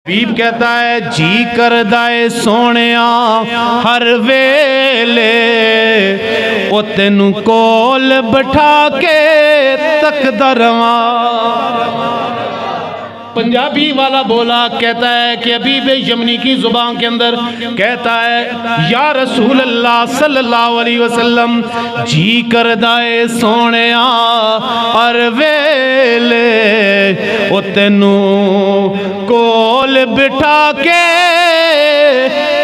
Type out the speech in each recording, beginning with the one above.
حبیب کہتا ہے جی کردائے سونیا ہر ویلے او تینوں کول بٹھا کے تکدا رواں۔ پنجابی والا بولا کہتا ہے کہ حبیب یمنی کی زبان کے اندر کہتا ہے یا رسول اللہ صلی اللہ علیہ وسلم جی کردائے سونیا ہر ویلے او تینوں کول بٹھا کے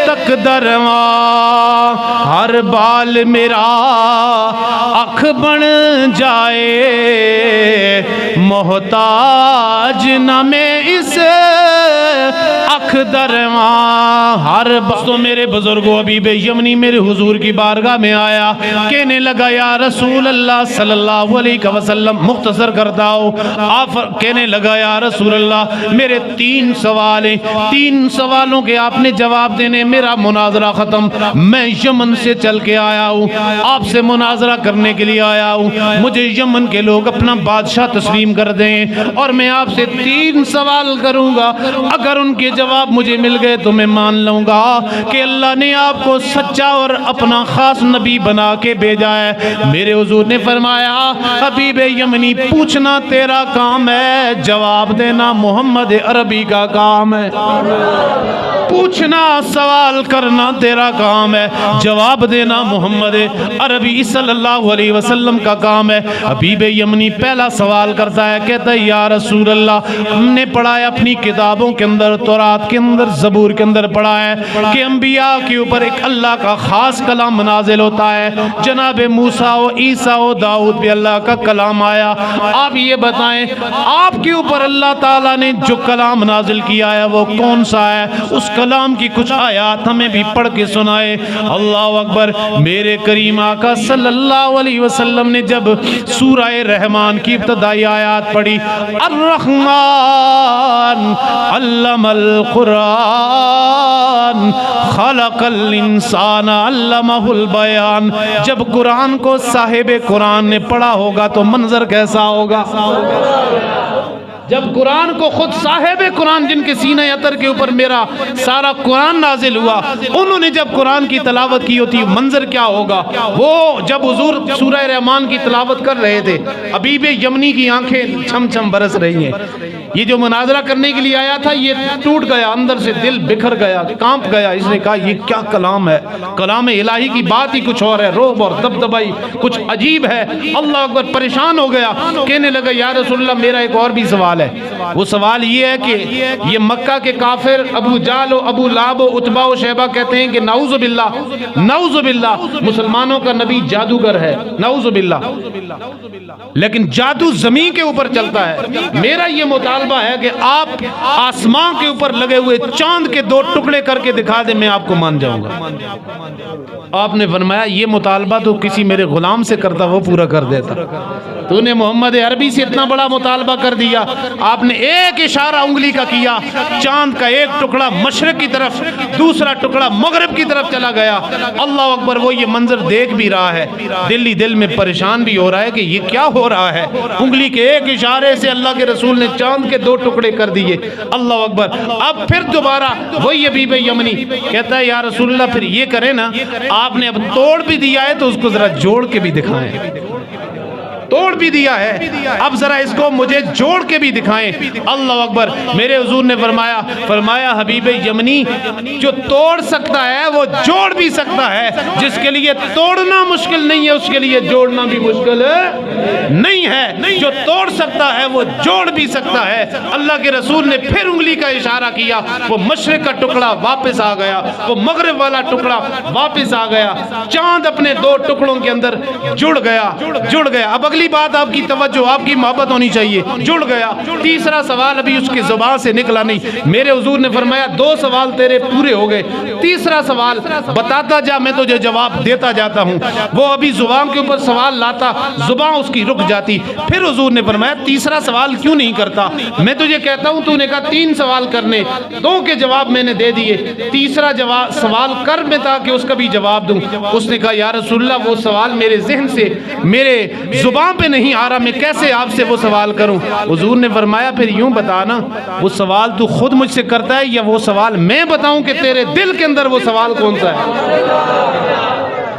تکدا رواں، ہر بال میرا اکھ بن جائے محتاج نہ میں اس اکھ درواں۔ ہر بستوں میرے بزرگوں حبیب یمنی میرے حضور کی بارگاہ میں آیا، کہنے لگا یا رسول اللہ صلی اللہ علیہ وسلم، مختصر کرتا ہو، آپ کہنے لگا یا رسول اللہ میرے 3 سوال ہیں، 3 سوالوں کے آپ نے جواب دینے، میرا مناظرہ ختم، میں یمن سے چل کے آیا ہوں، آپ سے مناظرہ کرنے کے لیے آیا ہوں، مجھے یمن کے لوگ اپنا بادشاہ تسلیم کر دیں اور میں آپ سے 3 سوال کروں گا، اگر ان کے جواب مجھے مل گئے تو میں مان لوں گا کہ اللہ نے آپ کو سچا اور اپنا خاص نبی بنا کے بھیجا ہے۔ میرے حضور نے فرمایا حبیب یمنی پوچھنا تیرا کام ہے، جواب دینا محمد عربی کا کام ہے۔ پوچھنا سوال کرنا تیرا کام ہے، جواب دینا محمد عربی صلی اللہ علیہ وسلم کا کام ہے۔ حبیب یمنی پہلا سوال کرتا ہے، کہتا ہے یا رسول اللہ ہم نے پڑھا ہے اپنی کتابوں کے اندر، تورات کے اندر، زبور کے اندر پڑھا ہے کہ انبیاء کے اوپر ایک اللہ کا خاص کلام نازل ہوتا ہے، جناب موسیٰ و عیسیٰ و داؤد بھی اللہ کا کلام آیا، آپ یہ بتائیں آپ کے اوپر اللہ تعالیٰ نے جو کلام نازل کیا ہے وہ کون سا ہے؟ اس کلام کی کچھ آیات ہمیں بھی پڑھ کے سنائے۔ اللہ اکبر۔ میرے کریم آقا صلی اللہ علیہ وسلم نے جب سورہ رحمان کی ابتدائی آیات پڑھی، الرحمن علم القرآن خلق الانسان علمہ البیان، جب قرآن کو صاحب قرآن نے پڑھا ہوگا تو منظر کیسا ہوگا؟ جب قرآن کو خود صاحب قرآن جن کے سینہ اطہر کے اوپر میرا سارا قرآن نازل ہوا، انہوں نے جب قرآن کی تلاوت کی ہوتی منظر کیا ہوگا؟ وہ جب حضور سورہ رحمان کی تلاوت کر رہے تھے، حبیب یمنی کی آنکھیں چھم چھم برس رہی ہیں، یہ جو مناظرہ کرنے کے لیے آیا تھا یہ ٹوٹ گیا، اندر سے دل بکھر گیا، کانپ گیا، اس نے کہا یہ کیا کلام ہے؟ کلام الہی کی بات ہی کچھ اور ہے، روب اور دبدبائی کچھ عجیب ہے۔ اللہ اکبر، پریشان ہو گیا، کہنے لگا یا رسول اللہ میرا ایک اور بھی سوال ہے۔ وہ سوال یہ ہے کہ یہ مکہ کے کافر ابو جہل و ابو لہب و عتبہ و شیبہ کہتے ہیں کہ نعوذ باللہ مسلمانوں کا نبی جادوگر ہے، نعوذ باللہ، لیکن جادو زمین کے اوپر چلتا ہے۔ میرا یہ مطالبہ ہے کہ آپ آسمان کے اوپر لگے ہوئے چاند کے 2 ٹکڑے کر کے دکھا دیں، میں آپ کو مان جاؤں گا۔ آپ نے فرمایا یہ مطالبہ تو کسی میرے غلام سے کرتا وہ پورا کر دیتا، تو نے محمد عربی سے اتنا بڑا مطالبہ کر دیا۔ آپ نے ایک اشارہ انگلی کا کیا، چاند کا ایک ٹکڑا مشرق کی طرف، دوسرا ٹکڑا مغرب کی طرف چلا گیا۔ اللہ اکبر، وہ یہ منظر دیکھ بھی رہا ہے، دل میں پریشان بھی ہو رہا ہے کہ یہ کیا ہو رہا ہے۔ انگلی کے ایک اشارے سے اللہ کے رسول نے چاند کے 2 ٹکڑے کر دیے۔ اللہ اکبر۔ اب پھر دوبارہ وہی حبیب یمنی کہتا ہے یا رسول اللہ پھر یہ کریں نا، آپ نے اب توڑ بھی دیا ہے تو اس کو ذرا جوڑ کے بھی دکھائیں، توڑ بھی دیا ہے، اب ذرا اس کو مجھے جوڑ کے بھی دکھائیں۔ اللہ اکبر۔ میرے حضور نے فرمایا حبیب یمنی جو توڑ سکتا ہے وہ جوڑ بھی سکتا ہے، جس کے لیے توڑنا مشکل نہیں ہے اس کے لیے جوڑنا بھی مشکل نہیں ہے، جو توڑ سکتا ہے وہ جوڑ بھی سکتا ہے۔ اللہ کے رسول نے پھر انگلی کا اشارہ کیا، وہ مشرق کا ٹکڑا واپس آ گیا، وہ مغرب والا ٹکڑا واپس آ گیا، چاند اپنے 2 ٹکڑوں کے اندر جڑ گیا۔ اب اگلی بات آپ کی توجہ، آپ کی محبت ہونی چاہیے، جڑ گیا۔ تیسرا سوال ابھی اس کی زبان سے نکلا نہیں، میرے حضور نے فرمایا 2 سوال تیرے پورے ہو گئے، تیسرا سوال بتاتا جا، میں تجھے جواب دیتا جاتا ہوں۔ وہ ابھی زبان کے اوپر سوال لاتا، زبان اس کی رک جاتی، پھر حضور نے فرمایا تیسرا سوال کیوں نہیں کرتا؟ میں تجھے کہتا ہوں، تو نے کہا 3 سوال کرنے، 2 کے جواب میں نے دے دیے، تیسرا سوال کر میں تاکہ اس کا بھی جواب دوں۔ اس نے کہا یا رسول اللہ وہ سوال میرے ذہن سے، میرے زبان یہاں پہ نہیں آ رہا، میں کیسے آپ سے وہ سوال کروں؟ حضور نے فرمایا پھر یوں بتانا، وہ سوال تو خود مجھ سے کرتا ہے یا وہ سوال میں بتاؤں کہ تیرے دل کے اندر وہ سوال کون سا ہے؟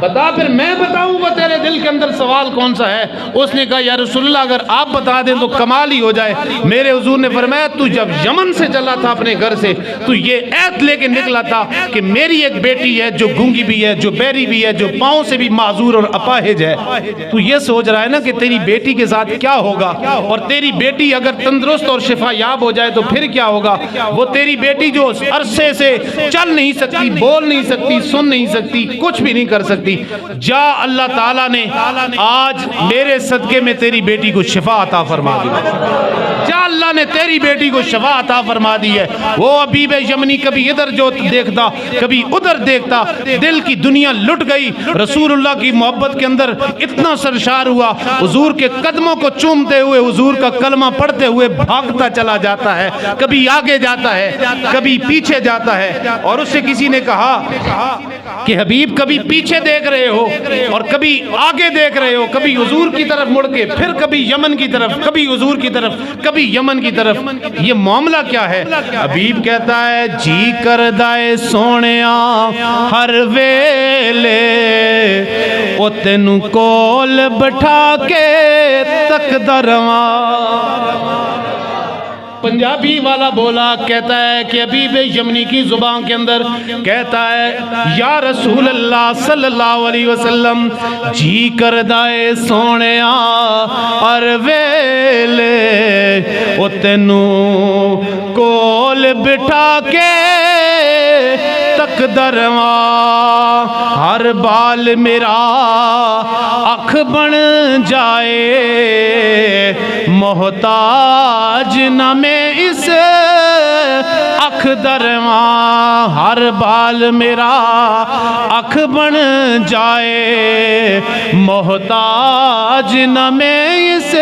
بتا، پھر میں بتاؤں وہ تیرے دل کے اندر سوال کون سا ہے؟ اس نے کہا یا رسول اللہ اگر آپ بتا دیں تو کمال ہی ہو جائے۔ میرے حضور نے فرمایا تو جب یمن سے چلا تھا اپنے گھر سے تو یہ عہد لے کے نکلا تھا کہ میری ایک بیٹی ہے جو گونگی بھی ہے، جو بہری بھی ہے، جو پاؤں سے بھی معذور اور اپاہج ہے۔ تو یہ سوچ رہا ہے نا کہ تیری بیٹی کے ساتھ کیا ہوگا، اور تیری بیٹی اگر تندرست اور شفا یاب ہو جائے تو پھر کیا ہوگا؟ وہ تیری بیٹی جو عرصے سے چل نہیں سکتی، بول نہیں سکتی، سن نہیں سکتی، کچھ بھی نہیں کر سکتی، جا اللہ تعالیٰ نے آج میرے صدقے میں تیری بیٹی کو شفا عطا فرما دی، جا اللہ نے تیری بیٹی کو شفا عطا فرما دی ہے۔ وہ حبیب یمنی کبھی ادھر جو دیکھتا کبھی ادھر دیکھتا، دل کی دنیا لٹ گئی، رسول اللہ کی محبت کے اندر اتنا سرشار ہوا، حضور کے قدموں کو چومتے ہوئے حضور کا کلمہ پڑھتے ہوئے بھاگتا چلا جاتا ہے، کبھی آگے جاتا ہے کبھی پیچھے جاتا ہے۔ اور اس سے کسی نے کہا کہ حبیب کبھی پیچھے دیکھ رہے ہو اور کبھی آگے دیکھ رہے ہو، کبھی حضور کی طرف مڑ کے، پھر کبھی یمن کی طرف، کبھی حضور کی طرف، کبھی یمن کی طرف، یہ معاملہ کیا ہے؟ حبیب کہتا ہے جی کردائے سونیاں ہر ویلے او تینوں کول بٹھا کے تکدا رواں۔ پنجابی والا بولا، کہتا ہے کہ حبیب یمنی کی زبان کے اندر کہتا ہے یا رسول اللہ صلی اللہ علیہ وسلم جی کردائے سونیا ہر ویلے او تینوں کول بٹھا کے تکدا رواں، ہر بال میرا اکھ بن جائے محتاج نہ میں اس اکھ درواں، ہر بال میرا اکھ بن جائے محتاج نہ میں اس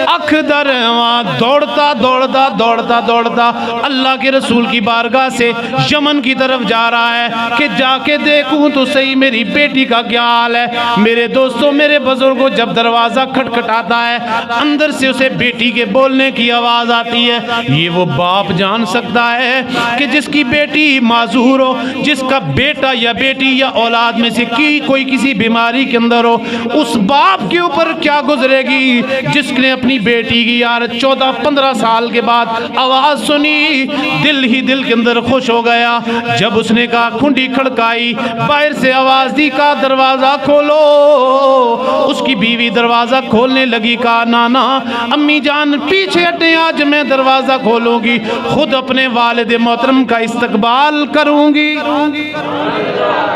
اکھ درواں۔ دوڑتا دوڑتا دوڑتا دوڑتا اللہ کے رسول کی بارگاہ سے یمن کی طرف جا رہا ہے کہ جا کے دیکھوں تو صحیح میری بیٹی کا کیا حال ہے۔ میرے دوستوں، میرے بزرگوں، جب دروازہ کھٹکھٹاتا ہے اندر سے اسے بیٹی کے بولنے کی آواز آتی ہے۔ یہ وہ باپ جان سکتا ہے کہ جس کی بیٹی معذور ہو، جس کا بیٹا یا بیٹی یا اولاد میں سے کوئی کسی بیماری کے اندر ہو، اس باپ کے اوپر کیا گزرے گی جس نے اپنی بیٹی کی یار 14-15 سال کے بعد آواز سنی، دل ہی دل کے اندر خوش ہو گیا۔ جب اس نے کہا کنڈی کھڑکائی، باہر سے آواز دی، کہا دروازہ کھولو۔ اس کی بیوی دروازہ کھولنے لگی، کہا نانا امی جان پیچھے ہٹیں، آج میں دروازہ کھولوں گی، خود اپنے والد محترم کا استقبال کروں گی۔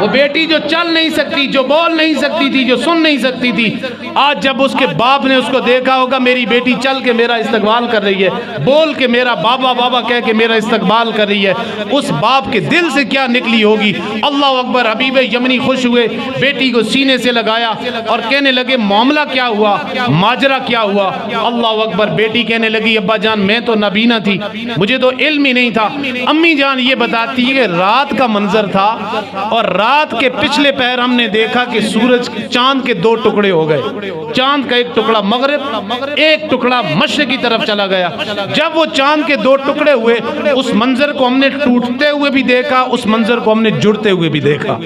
وہ بیٹی جو چل نہیں سکتی، جو بول نہیں سکتی تھی، جو سن نہیں سکتی تھی، آج جب اس کے باپ نے اس کو دیکھا ہوگا میری بیٹی چل کے میرا استقبال کر رہی ہے، بول کے میرا بابا بابا کہہ کے میرا استقبال کر رہی ہے، اس باپ کے دل سے کیا نکلی ہوگی۔ اللہ اکبر۔ حبیب یمنی خوش ہوئے، بیٹی کو سینے سے لگایا اور کہنے لگے معاملہ کیا ہوا، ماجرا کیا ہوا؟ اللہ اکبر۔ بیٹی کہنے لگی ابا جان میں تو نابینا تھی، مجھے تو علم ہی نہیں تھا۔ امی جان یہ بتاتی ہے کہ رات کا منظر تھا اور رات کے پچھلے پہر ہم نے دیکھا کہ سورج چاند کے 2 ٹکڑے ہو گئے، چاند کا ایک ٹکڑا مغرب، ایک ٹکڑا مشرق کی طرف چلا گیا۔ جب وہ چاند کے 2 ٹکڑے ہوئے، اس منظر کو ہم نے ٹوٹتے ہوئے بھی دیکھا، اس منظر کو ہم نے جڑتے ہوئے بھی دیکھا۔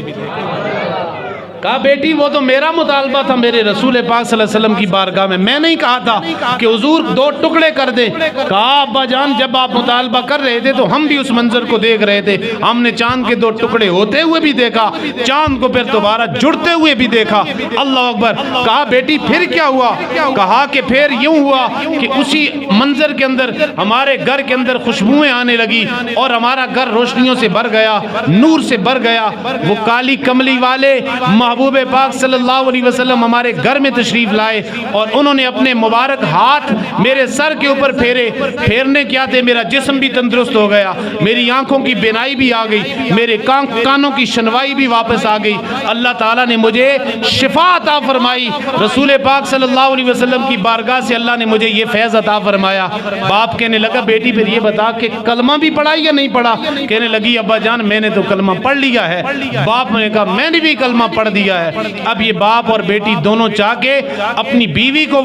کہا بیٹی وہ تو میرا مطالبہ تھا میرے رسول پاک صلی اللہ علیہ وسلم کی بارگاہ میں نہیں کہا تھا کہ حضور 2 ٹکڑے کر دیں۔ کہا ابا جان جب آپ مطالبہ کر رہے تھے تو ہم بھی اس منظر کو دیکھ رہے تھے، ہم نے چاند کے 2 ٹکڑے ہوتے ہوئے بھی دیکھا، چاند کو پھر دوبارہ جڑتے ہوئے بھی دیکھا۔ اللہ اکبر۔ کہا بیٹی پھر کیا ہوا؟ کہا کہ پھر یوں ہوا کہ اسی منظر کے اندر ہمارے گھر کے اندر خوشبوئیں آنے لگی اور ہمارا گھر روشنیوں سے بھر گیا، نور سے بھر گیا۔ وہ کالی کملی والے محبوب پاک صلی اللہ علیہ وسلم ہمارے گھر میں تشریف لائے اور انہوں نے اپنے مبارک ہاتھ میرے سر کے اوپر پھیرے۔ پھیرنے کیا تھے؟ میرا جسم بھی تندرست ہو گیا، میری آنکھوں کی بینائی بھی آ گئی، میرے کانوں کی شنوائی بھی واپس آ گئی۔ اللہ تعالیٰ نے مجھے شفا عطا فرمائی۔ رسول پاک صلی اللہ علیہ وسلم کی بارگاہ سے اللہ نے مجھے یہ فیض عطا فرمایا۔ باپ کہنے لگا بیٹی پھر یہ بتا کہ کلمہ بھی پڑھا یا نہیں پڑھا؟ کہنے لگی ابا جان میں نے تو کلمہ پڑھ لیا ہے۔ باپ نے کہا میں نے بھی کلمہ پڑھ دیا ہے۔ اب یہ باپ اور بیٹی دونوں چاہ کے اپنی بیوی کو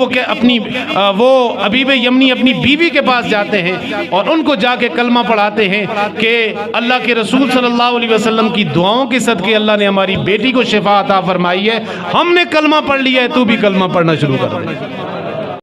وہ حبیب یمنی اپنی بیوی کے پاس جاتے ہیں اور ان کو جا کے کلمہ پڑھاتے ہیں کہ اللہ کے رسول صلی اللہ علیہ وسلم کی دعاؤں کے صدقے اللہ نے ہماری بیٹی کو شفا عطا فرمائی ہے، ہم نے کلمہ پڑھ لیا ہے، تو بھی کلمہ پڑھنا شروع کر۔